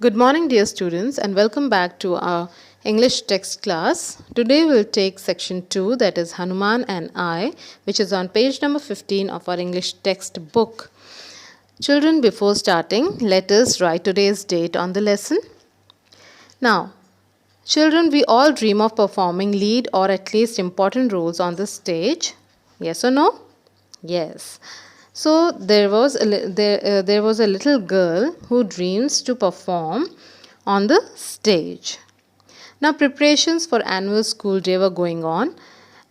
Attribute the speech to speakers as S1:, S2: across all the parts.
S1: Good morning, dear students, and welcome back to our English text class. Today we'll take section 2, that is Hanuman and I, which is on page number 15 of our English text book. Children, before starting, let us write today's date on the lesson. Now, children, we all dream of performing lead or at least important roles on the stage. Yes or no? Yes. So there was a little girl who dreams to perform on the stage. Now preparations for annual school day were going on,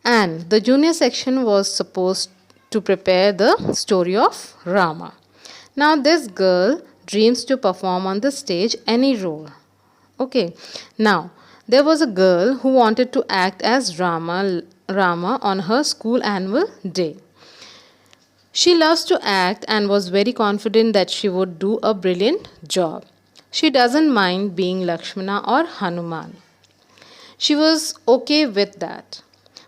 S1: and the junior section was supposed to prepare the story of Rama. Now this girl dreams to perform on the stage any role. Okay. Now there was a girl who wanted to act as Rama on her school annual day. She loves to act and was very confident that she would do a brilliant job. She doesn't mind being Lakshmana or Hanuman. She was okay with that.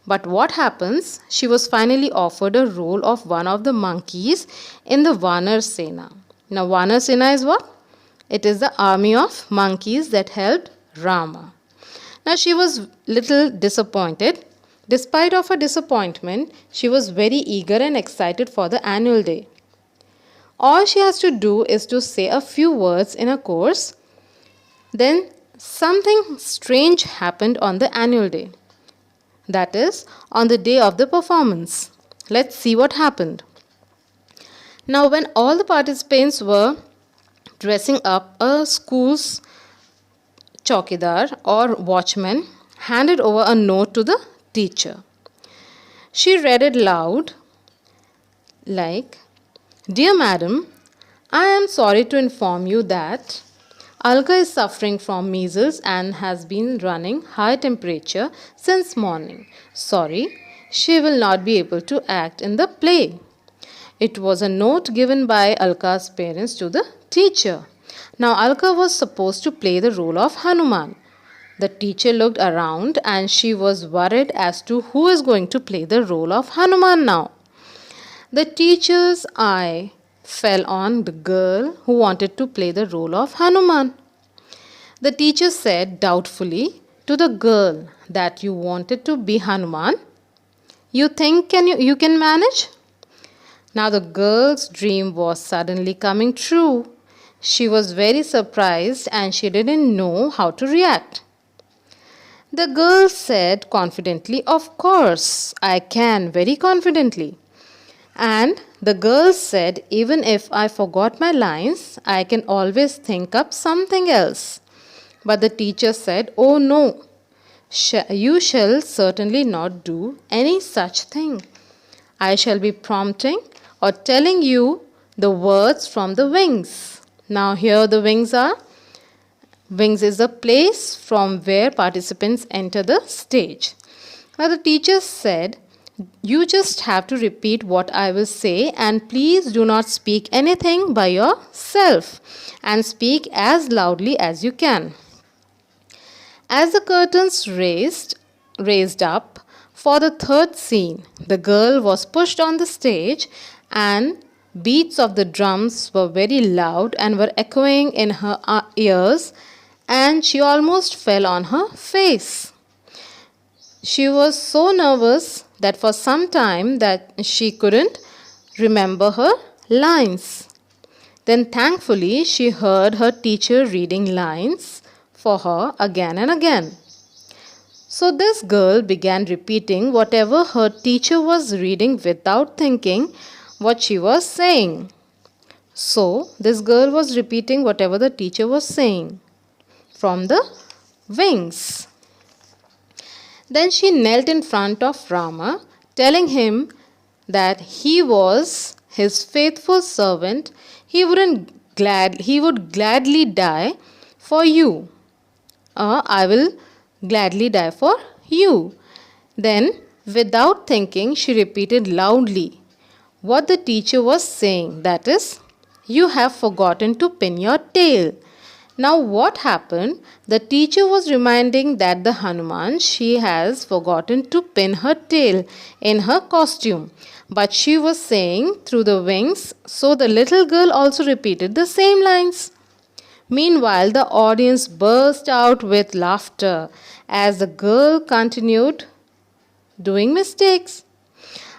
S1: But what happens? She was finally offered a role of one of the monkeys in the Vanar Sena. Now, Vanar Sena is what? It is the army of monkeys that helped Rama. Now, she was little disappointed. Despite of her disappointment, she was very eager and excited for the annual day. All she has to do is to say a few words in a course. Then something strange happened on the annual day. That is, on the day of the performance. Let's see what happened. Now, when all the participants were dressing up, a school's chowkidar or watchman handed over a note to the teacher. She read it loud like, "Dear Madam, I am sorry to inform you that Alka is suffering from measles and has been running high temperature since morning. Sorry, she will not be able to act in the play." It was a note given by Alka's parents to the teacher. Now Alka was supposed to play the role of Hanuman. The teacher looked around and she was worried as to who is going to play the role of Hanuman now. The teacher's eye fell on the girl who wanted to play the role of Hanuman. The teacher said doubtfully to the girl that you wanted to be Hanuman. You think you can manage? Now the girl's dream was suddenly coming true. She was very surprised and she didn't know how to react. The girl said confidently, "Of course, I can," very confidently. And the girl said, "Even if I forgot my lines, I can always think up something else." But the teacher said, "Oh no, you shall certainly not do any such thing. I shall be prompting or telling you the words from the wings." Now here the wings are. Wings is the place from where participants enter the stage. Now the teacher said, "You just have to repeat what I will say and please do not speak anything by yourself and speak as loudly as you can." As the curtains raised up for the third scene, the girl was pushed on the stage and beats of the drums were very loud and were echoing in her ears, and she almost fell on her face. She was so nervous that for some time that she couldn't remember her lines. Then thankfully she heard her teacher reading lines for her again and again. So this girl began repeating whatever her teacher was reading without thinking what she was saying. So this girl was repeating whatever the teacher was saying from the wings. Then she knelt in front of Rama, telling him that he was his faithful servant. He would gladly die for you. I will gladly die for you. Then, without thinking, she repeated loudly what the teacher was saying, that is, "You have forgotten to pin your tail." Now what happened? The teacher was reminding that the Hanuman, she has forgotten to pin her tail in her costume. But she was saying through the wings, so the little girl also repeated the same lines. Meanwhile, the audience burst out with laughter as the girl continued doing mistakes.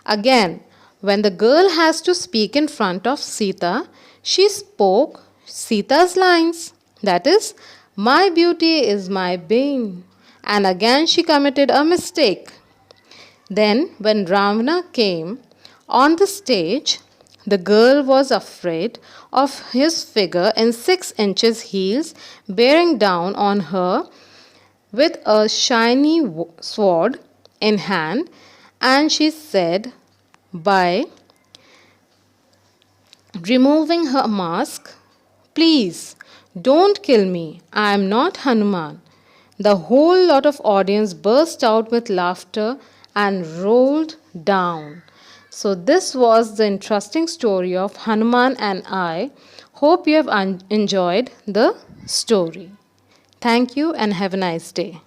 S1: Again, when the girl has to speak in front of Sita, she spoke Sita's lines. That is, my beauty is my bane. And again she committed a mistake. Then, when Ravana came on the stage, the girl was afraid of his figure in 6 inches heels bearing down on her with a shiny sword in hand, and she said, by removing her mask, please don't kill me, I am not Hanuman. The whole lot of audience burst out with laughter and rolled down. So this was the interesting story of Hanuman and I. Hope you have enjoyed the story. Thank you and have a nice day.